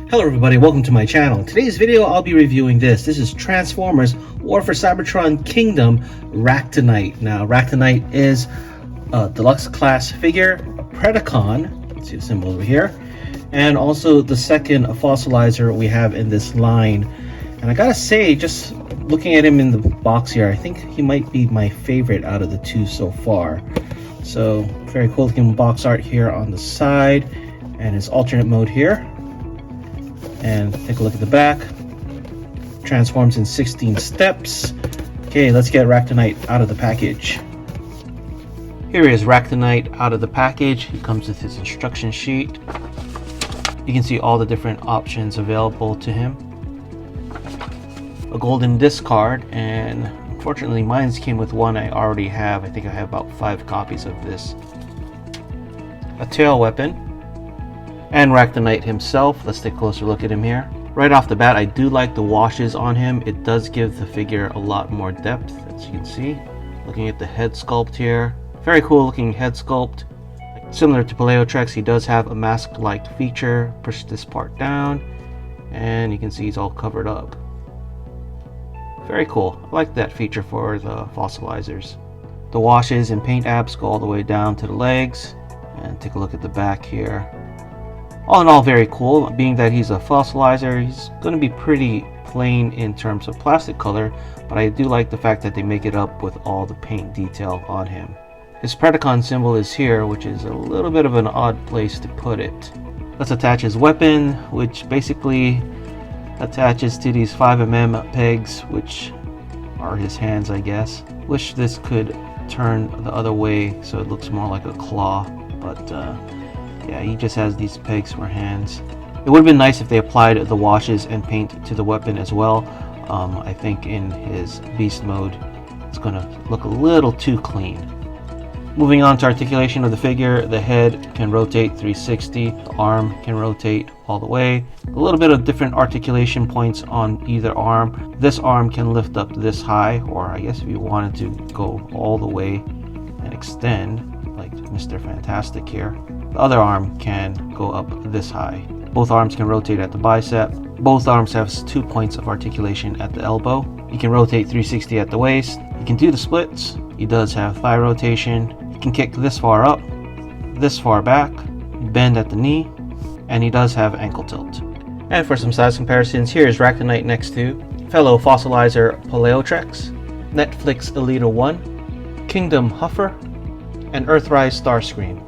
Hello everybody, welcome to my channel. Today's video I'll be reviewing this. This is Transformers War for Cybertron Kingdom Ractonite. Now Ractonite is a deluxe class figure, a Predacon, let's see the symbol over here, and also the second fossilizer we have in this line. And I gotta say, just looking at him in the box here, I think he might be my favorite out of the two so far. So very cool looking box art here on the side, and his alternate mode here. And take a look at the back. Transforms in 16 steps. Okay, let's get Ractonite out of the package. Here is Ractonite out of the package. He comes with his instruction sheet. You can see all the different options available to him. A golden disc card, and unfortunately mine came with one I already have. I think I have about 5 copies of this. A tail weapon. And Ractonite himself. Let's take a closer look at him here. Right off the bat, I do like the washes on him. It does give the figure a lot more depth, as you can see. Looking at the head sculpt here, very cool looking head sculpt. Similar to Paleotrex, he does have a mask-like feature. Push this part down and you can see he's all covered up. Very cool. I like that feature for the fossilizers. The washes and paint apps go all the way down to the legs. And take a look at the back here. All in all, very cool. Being that he's a fossilizer, he's going to be pretty plain in terms of plastic color, but I do like the fact that they make it up with all the paint detail on him. His Predacon symbol is here, which is a little bit of an odd place to put it. Let's attach his weapon, which basically attaches to these 5mm pegs, which are his hands, I guess. Wish this could turn the other way so it looks more like a claw, but yeah, he just has these pegs for hands. It would have been nice if they applied the washes and paint to the weapon as well. I think in his beast mode, it's going to look a little too clean. Moving on to articulation of the figure, the head can rotate 360, the arm can rotate all the way. A little bit of different articulation points on either arm. This arm can lift up this high, or I guess if you wanted to go all the way and extend, like Mr. Fantastic here. The other arm can go up this high. Both arms can rotate at the bicep. Both arms have 2 points of articulation at the elbow. He can rotate 360 at the waist. He can do the splits. He does have thigh rotation. He can kick this far up, this far back, bend at the knee, and he does have ankle tilt. And for some size comparisons, here is Ractonite next to fellow fossilizer Paleotrex, Netflix Elita 1, Kingdom Huffer, and Earthrise Starscream.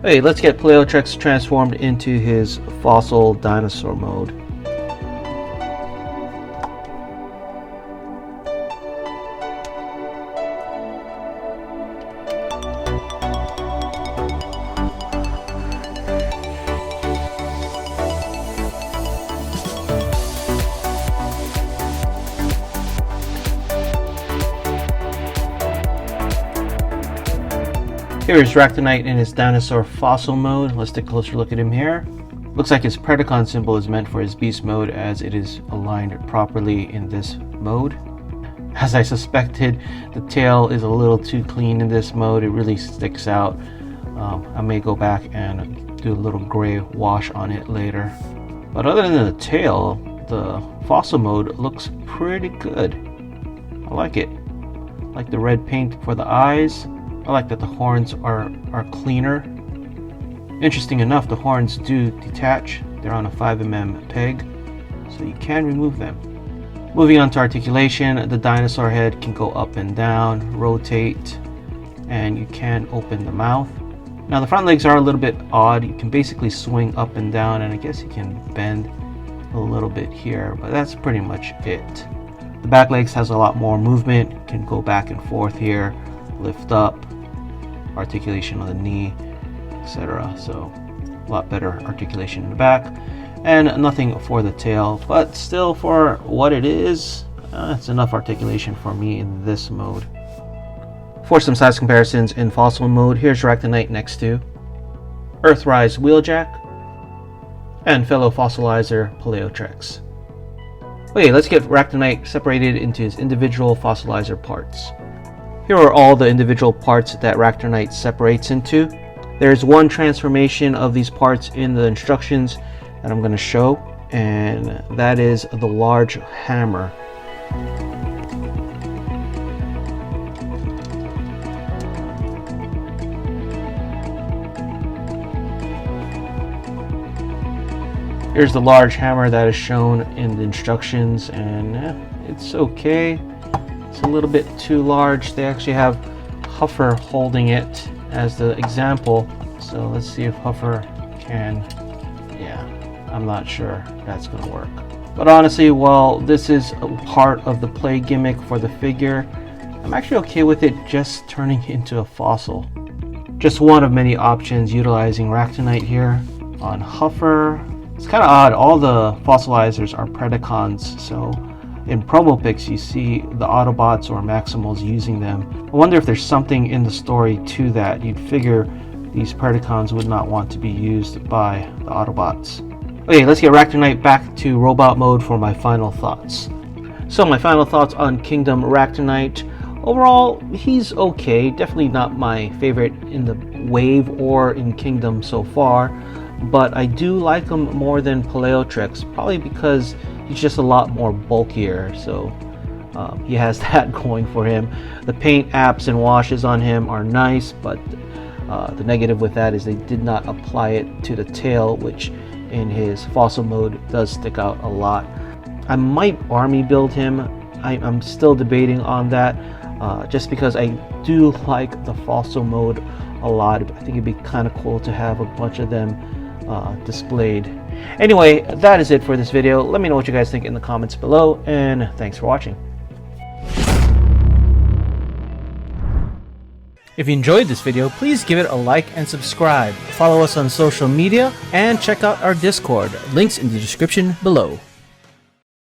Okay, let's get Paleotrex transformed into his fossil dinosaur mode. Here is Ractonite in his dinosaur fossil mode. Let's take a closer look at him here. Looks like his Predacon symbol is meant for his beast mode, as it is aligned properly in this mode. As I suspected, the tail is a little too clean in this mode. It really sticks out. I may go back and do a little gray wash on it later. But other than the tail, the fossil mode looks pretty good. I like it. I like the red paint for the eyes. I like that the horns are cleaner. Interesting enough, the horns do detach. They're on a 5mm peg, so you can remove them. Moving on to articulation, the dinosaur head can go up and down, rotate, and you can open the mouth. Now the front legs are a little bit odd. You can basically swing up and down, and I guess you can bend a little bit here, but that's pretty much it. The back legs has a lot more movement. You can go back and forth here, lift up, articulation on the knee, etc. So a lot better articulation in the back, and nothing for the tail, but still for what it is, it's enough articulation for me in this mode. For some size comparisons in fossil mode, here's Ractonite next to Earthrise Wheeljack and fellow fossilizer Paleotrex. Okay, let's get Ractonite separated into his individual fossilizer parts. Here are all the individual parts that Ractonite separates into. There's one transformation of these parts in the instructions that I'm going to show, and that is the large hammer. Here's the large hammer that is shown in the instructions, and it's okay. It's a little bit too large. They actually have Huffer holding it as the example. So let's see if Huffer can, yeah, I'm not sure that's gonna work. But honestly, while this is a part of the play gimmick for the figure, I'm actually okay with it just turning into a fossil. Just one of many options utilizing Ractonite here. On Huffer, it's kind of odd, all the fossilizers are Predacons, so in promo pics you see the Autobots or Maximals using them. I wonder if there's something in the story to that. You'd figure these Predacons would not want to be used by the Autobots. Okay, let's get Ractonite back to robot mode for my final thoughts. So my final thoughts on Kingdom Ractonite. Overall, he's okay. Definitely not my favorite in the Wave or in Kingdom so far, but I do like him more than Paleotrix, probably because he's just a lot more bulkier, so he has that going for him. The paint apps and washes on him are nice, but the negative with that is they did not apply it to the tail, which in his fossil mode does stick out a lot. I might army build him. I'm still debating on that, just because I do like the fossil mode a lot. I think it'd be kind of cool to have a bunch of them displayed. Anyway, that is it for this video. Let me know what you guys think in the comments below, and thanks for watching. If you enjoyed this video, please give it a like and subscribe. Follow us on social media and check out our Discord. Links in the description below.